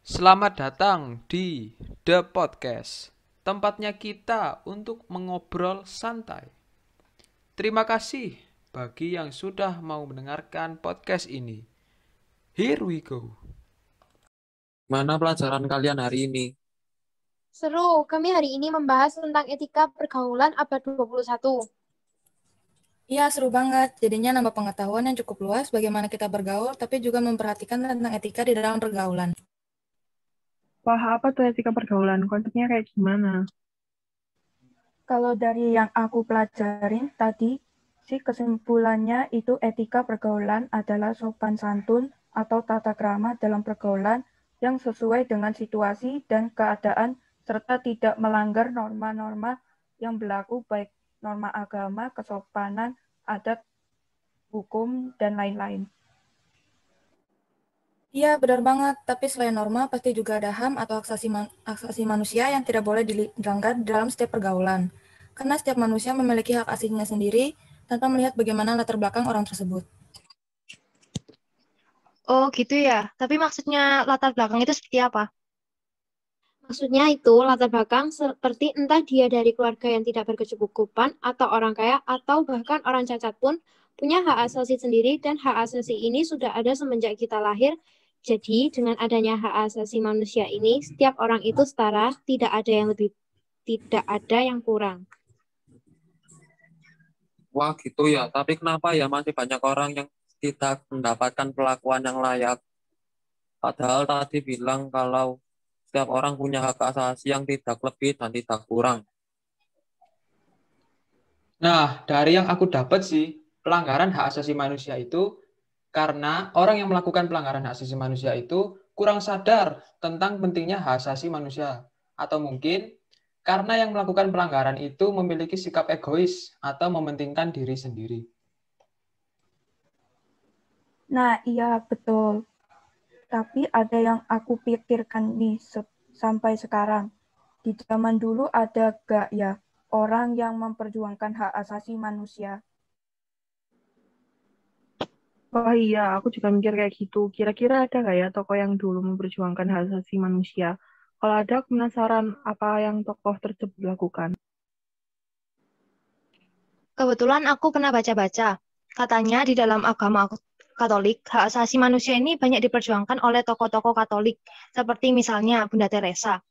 Selamat datang di The Podcast, tempatnya kita untuk mengobrol santai. Terima kasih bagi yang sudah mau mendengarkan podcast ini. Here we go. Mana pelajaran kalian hari ini? Seru, kami hari ini membahas tentang etika pergaulan abad 21. Iya, seru banget. Jadinya nambah pengetahuan yang cukup luas bagaimana kita bergaul, tapi juga memperhatikan tentang etika di dalam pergaulan. Wah, apa tuh etika pergaulan? Konsepnya kayak gimana? Kalau dari yang aku pelajarin tadi, sih kesimpulannya itu etika pergaulan adalah sopan santun atau tata krama dalam pergaulan yang sesuai dengan situasi dan keadaan serta tidak melanggar norma-norma yang berlaku baik norma agama, kesopanan, adat, hukum, dan lain-lain. Iya, benar banget. Tapi selain norma, pasti juga ada HAM atau hak asasi manusia yang tidak boleh dilanggar dalam setiap pergaulan. Karena setiap manusia memiliki hak aslinya sendiri tanpa melihat bagaimana latar belakang orang tersebut. Oh gitu ya, tapi maksudnya latar belakang itu seperti apa? Maksudnya itu latar belakang seperti entah dia dari keluarga yang tidak berkecukupan atau orang kaya atau bahkan orang cacat pun punya hak asasi sendiri dan hak asasi ini sudah ada semenjak kita lahir. Jadi dengan adanya hak asasi manusia ini, setiap orang itu setara, tidak ada yang lebih, tidak ada yang kurang. Wah gitu ya, tapi kenapa ya masih banyak orang yang tidak mendapatkan perlakuan yang layak? Padahal tadi bilang kalau setiap orang punya hak asasi yang tidak lebih dan tidak kurang. Nah, dari yang aku dapat sih, pelanggaran hak asasi manusia itu karena orang yang melakukan pelanggaran hak asasi manusia itu kurang sadar tentang pentingnya hak asasi manusia. Atau mungkin karena yang melakukan pelanggaran itu memiliki sikap egois atau mementingkan diri sendiri. Nah, iya betul. Tapi ada yang aku pikirkan nih sampai sekarang. Di zaman dulu ada gak ya orang yang memperjuangkan hak asasi manusia? Oh iya, aku juga mikir kayak gitu. Kira-kira ada nggak ya tokoh yang dulu memperjuangkan hak asasi manusia? Kalau ada, aku penasaran apa yang tokoh tersebut lakukan. Kebetulan aku pernah baca-baca. Katanya di dalam agama Katolik, hak asasi manusia ini banyak diperjuangkan oleh tokoh-tokoh Katolik, seperti misalnya Bunda Teresa.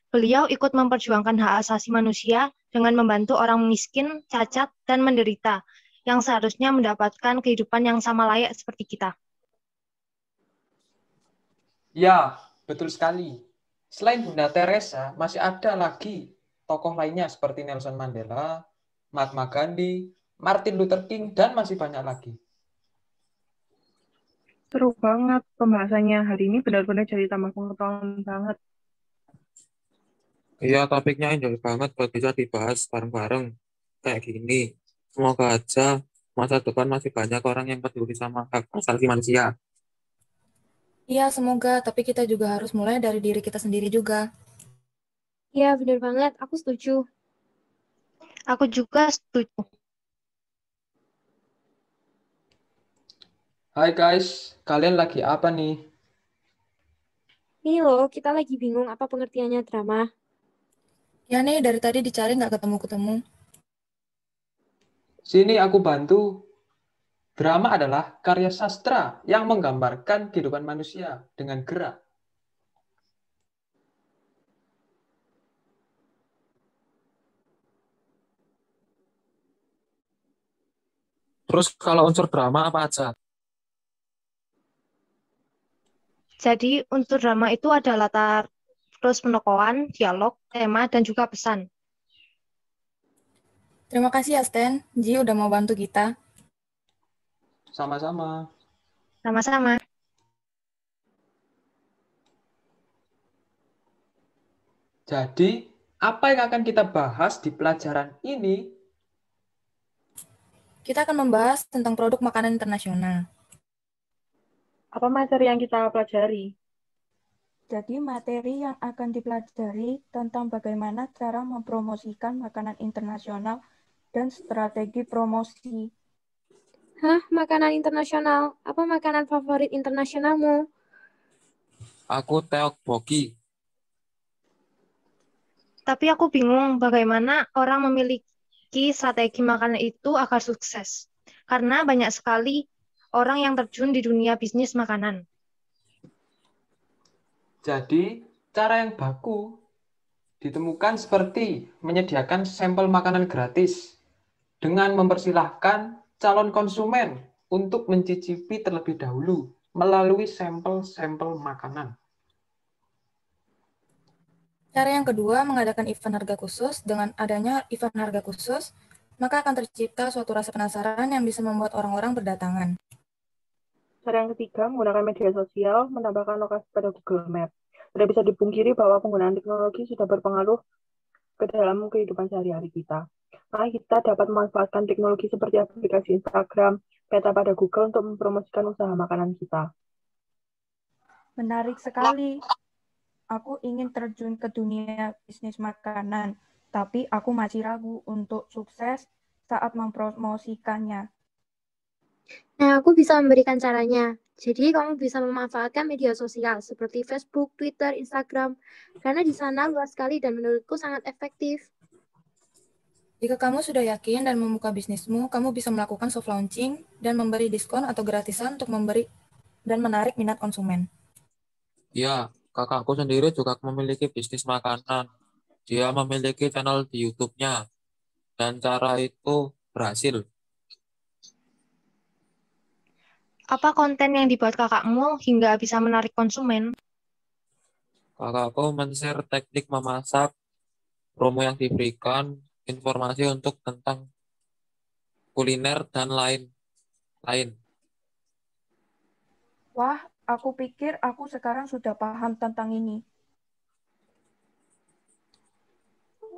Beliau ikut memperjuangkan hak asasi manusia dengan membantu orang miskin, cacat, dan menderita, yang seharusnya mendapatkan kehidupan yang sama layak seperti kita. Ya, betul sekali. Selain Bunda Teresa, masih ada lagi tokoh lainnya seperti Nelson Mandela, Mahatma Gandhi, Martin Luther King, dan masih banyak lagi. Seru banget pembahasannya hari ini, benar-benar jadi tambah pengetahuan banget. Iya, topiknya enjoy banget buat bisa dibahas bareng-bareng kayak gini. Semoga aja masa depan masih banyak orang yang peduli sama hak asasi manusia. Iya, semoga. Tapi kita juga harus mulai dari diri kita sendiri juga. Ya, benar banget. Aku setuju. Aku juga setuju. Hai guys, kalian lagi apa nih? Ini loh, kita lagi bingung apa pengertiannya drama. Ya nih, dari tadi dicari nggak ketemu-ketemu. Sini aku bantu. Drama adalah karya sastra yang menggambarkan kehidupan manusia dengan gerak. Terus kalau unsur drama apa aja? Jadi unsur drama itu ada latar, terus penokohan, dialog, tema, dan juga pesan. Terima kasih ya, Stan. Ji udah mau bantu kita. Sama-sama. Sama-sama. Jadi, apa yang akan kita bahas di pelajaran ini? Kita akan membahas tentang produk makanan internasional. Apa materi yang kita pelajari? Jadi materi yang akan dipelajari tentang bagaimana cara mempromosikan makanan internasional dan strategi promosi. Hah, makanan internasional? Apa makanan favorit internasionalmu? Aku tteokbokki. Tapi aku bingung bagaimana orang memiliki strategi makanan itu agar sukses. Karena banyak sekali orang yang terjun di dunia bisnis makanan. Jadi, cara yang baku ditemukan seperti menyediakan sampel makanan gratis dengan mempersilahkan calon konsumen untuk mencicipi terlebih dahulu melalui sampel-sampel makanan. Cara yang kedua, mengadakan event harga khusus. Dengan adanya event harga khusus, maka akan tercipta suatu rasa penasaran yang bisa membuat orang-orang berdatangan. Cara yang ketiga, menggunakan media sosial, menambahkan lokasi pada Google Maps. Tidak bisa dipungkiri bahwa penggunaan teknologi sudah berpengaruh ke dalam kehidupan sehari-hari kita. Maka kita dapat memanfaatkan teknologi seperti aplikasi Instagram, peta pada Google untuk mempromosikan usaha makanan kita. Menarik sekali. Aku ingin terjun ke dunia bisnis makanan, tapi aku masih ragu untuk sukses saat mempromosikannya. Nah, aku bisa memberikan caranya. Jadi, kamu bisa memanfaatkan media sosial seperti Facebook, Twitter, Instagram, karena di sana luas sekali dan menurutku sangat efektif. Jika kamu sudah yakin dan membuka bisnismu, kamu bisa melakukan soft launching dan memberi diskon atau gratisan untuk memberi dan menarik minat konsumen. Ya, kakakku sendiri juga memiliki bisnis makanan. Dia memiliki channel di YouTube-nya. Dan cara itu berhasil. Apa konten yang dibuat kakakmu hingga bisa menarik konsumen? Kakakku men-share teknik memasak, promo yang diberikan, informasi untuk tentang kuliner, dan lain-lain. Wah, aku pikir aku sekarang sudah paham tentang ini.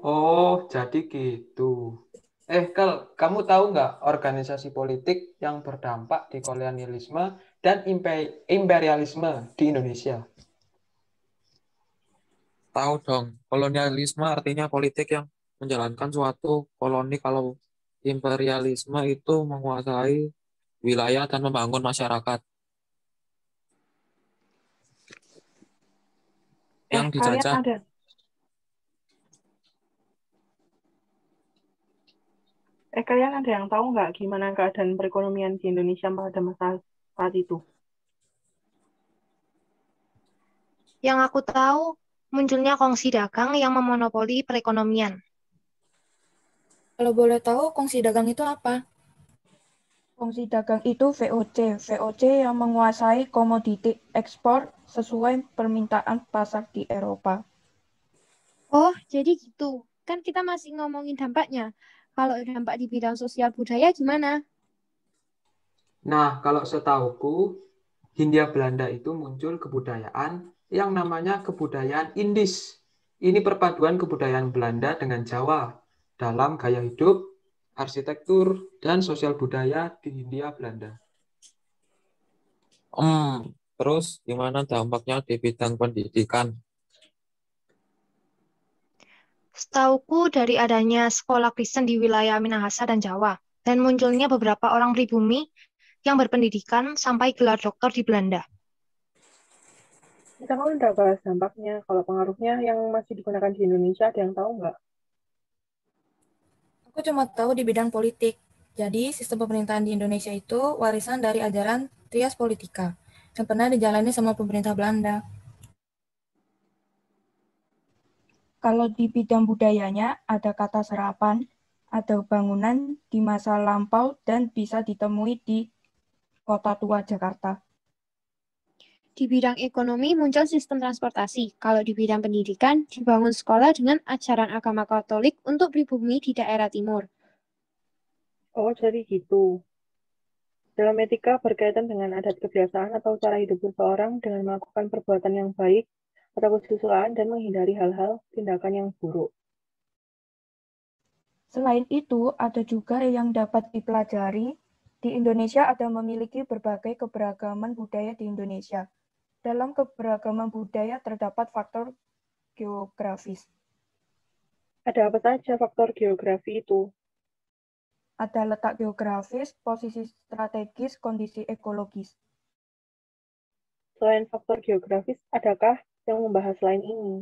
Oh, jadi gitu. Kel, kamu tahu nggak organisasi politik yang berdampak di kolonialisme dan imperialisme di Indonesia? Tahu dong, kolonialisme artinya politik yang menjalankan suatu koloni, kalau imperialisme itu menguasai wilayah dan membangun masyarakat. Yang Kalian dijajah. ada yang tahu nggak gimana keadaan perekonomian di Indonesia pada masa saat itu? Yang aku tahu, munculnya kongsi dagang yang memonopoli perekonomian. Kalau boleh tahu, kongsi dagang itu apa? Kongsi dagang itu VOC yang menguasai komoditi ekspor sesuai permintaan pasar di Eropa. Oh, jadi gitu. Kan kita masih ngomongin dampaknya. Kalau dampak di bidang sosial budaya gimana? Nah, kalau setahuku, Hindia Belanda itu muncul kebudayaan yang namanya kebudayaan Indis. Ini perpaduan kebudayaan Belanda dengan Jawa dalam gaya hidup, arsitektur, dan sosial budaya di Hindia Belanda. Terus gimana dampaknya di bidang pendidikan? Setauku dari adanya sekolah Kristen di wilayah Minahasa dan Jawa, dan munculnya beberapa orang pribumi yang berpendidikan sampai gelar doktor di Belanda. Kita kan udah bahas dampaknya, kalau pengaruhnya yang masih digunakan di Indonesia ada yang tahu nggak? Aku cuma tahu di bidang politik. Jadi, sistem pemerintahan di Indonesia itu warisan dari ajaran Trias Politika yang pernah dijalani sama pemerintah Belanda. Kalau di bidang budayanya, ada kata serapan, ada bangunan di masa lampau dan bisa ditemui di Kota Tua Jakarta. Di bidang ekonomi muncul sistem transportasi. Kalau di bidang pendidikan, dibangun sekolah dengan ajaran agama Katolik untuk pribumi di daerah timur. Oh, jadi gitu. Dalam etika berkaitan dengan adat kebiasaan atau cara hidup seseorang dengan melakukan perbuatan yang baik atau kesusilaan dan menghindari hal-hal tindakan yang buruk. Selain itu, ada juga yang dapat dipelajari. Di Indonesia ada memiliki berbagai keberagaman budaya di Indonesia. Dalam keberagaman budaya terdapat faktor geografis. Ada apa saja faktor geografi itu? Ada letak geografis, posisi strategis, kondisi ekologis. Selain faktor geografis, adakah yang membahas lain ini?